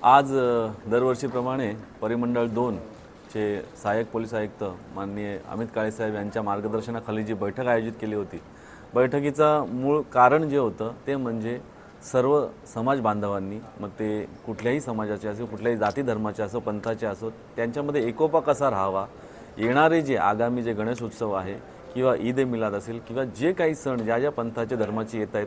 आज दरवर्षीप्रमाणे परिमंडळ 2 चे सहाय्यक पोलीस आयुक्त माननीय अमित काळे साहेब यांच्या मार्गदर्शनाखाली जी बैठक आयोजित केली होती। बैठकीचा मूळ कारण जे होतं ते म्हणजे सर्व समाज बांधवांनी, मग ते कुठल्याही समाजाचे असो, कुठल्याही जाती धर्माचे असो, पंथाचे असो, त्यांच्यामध्ये एकोपा कसा राहावा, येणारे जे आगामी जे गणेश उत्सव आहे किंवा ईद ए मिलाद असेल किंवा जे काही सण ज्या ज्या पंथाचे धर्माचे येत आहेत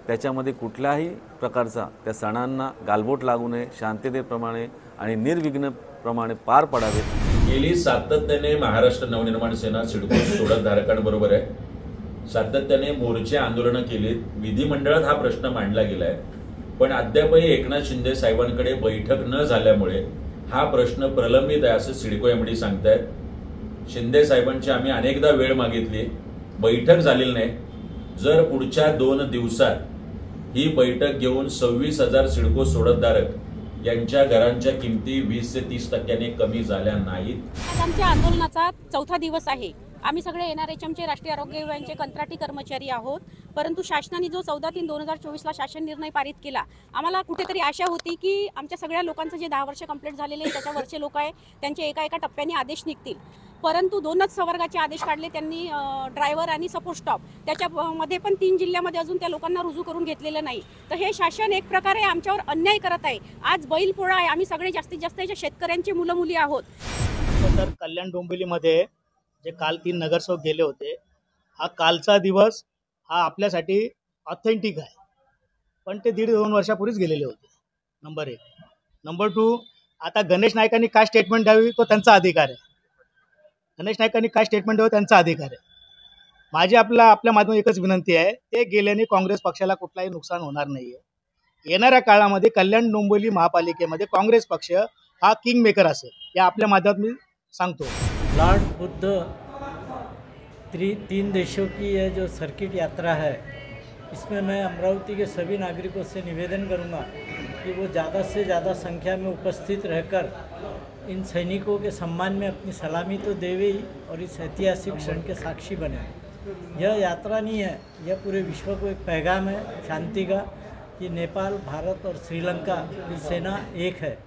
त्याच्यामध्ये कुठल्याही प्रकारचा त्या सणांना गालबोट लागू नये, शांततेप्रमाणे आणि निर्विघ्नप्रमाणे पार पडावेत। गेली सातत्याने महाराष्ट्र नवनिर्माण सेना सिडको सोडतधारकांबरोबर आहे। सातत्याने मोर्चे आंदोलनं केलीत, विधिमंडळात हा प्रश्न मांडला गेलाय, पण अद्यापही एकनाथ शिंदे साहेबांकडे बैठक न झाल्यामुळे हा प्रश्न प्रलंबित आहे असं सिडको एमडी सांगतायत। शिंदे साहेबांची आम्ही अनेकदा वेळ मागितली, बैठक झालेली नाही। जर पुढच्या 2 दिवसात ही बैठक घेऊन 26,000 सिडको सोडतधारक यांच्या घरांच्या किमती 20 ते 30% कमी झाल्या नाहीत। आमच्या आंदोलनाचा 4था दिवस आहे। आम्ही सगळे एनआरएचएमचे राष्ट्रीय आरोग्य विभागाचे कंत्राटी कर्मचारी आहोत, परंतु शासनाने जो 14/3/2024 ला शासन निर्णय पारित केला, आम्हाला कुठेतरी आशा होती की आमच्या सगळ्या लोकांचं जे 10 वर्ष कंप्लीट झालेले त्याच्यावरचे लोक आहे त्यांचे एका टप्प्याने आदेश निघतील, परंतु 2च संवर्गाचे आदेश काढले त्यांनी, ड्रायव्हर आणि सपोर्ट स्टॉप, त्याच्यामध्ये पण 3 जिल्ह्यामध्ये अजून त्या लोकांना रुजू करून घेतलेलं नाही। तर हे शासन एक प्रकारे आमच्यावर अन्याय करत आहे। आज बैलपोळा आहे, आम्ही सगळे जास्तीत जास्त याच्या शेतकऱ्यांची मुलं मुली आहोत। तर कल्याण डोंबिवलीमध्ये जे काल 3 नगरसेवक गेले होते, हा कालचा दिवस हा आपल्यासाठी ऑथेंटिक आहे, पण ते 1.5-2 वर्षापूर्वीच गेलेले होते। नंबर 1। नंबर 2, आता गणेश नाईकांनी काय स्टेटमेंट द्यावी तो त्यांचा अधिकार आहे। गणेश नाईकांनी काय स्टेटमेंट द्यावं त्यांचा अधिकार आहे। माझी आपल्या माध्यमातून एकच विनंती आहे, ते गेल्याने काँग्रेस पक्षाला कुठलाही नुकसान होणार नाही आहे। येणाऱ्या काळामध्ये कल्याण डोंबिवली महापालिकेमध्ये काँग्रेस पक्ष हा किंग मेकर असेल, या आपल्या माध्यमातून मी सांगतो। लॉर्ड बुद्ध 3 देशों की ये जो सर्किट यात्रा है, इसमें मैं अमरावती के सभी नागरिकों से निवेदन करूंगा कि वो ज़्यादा से ज़्यादा संख्या में उपस्थित रहकर इन सैनिकों के सम्मान में अपनी सलामी तो देवे ही और इस ऐतिहासिक क्षण के साक्षी बने। यह यात्रा नहीं है, यह पूरे विश्व को एक पैगाम है शांति का कि नेपाल, भारत और श्रीलंका की सेना एक है।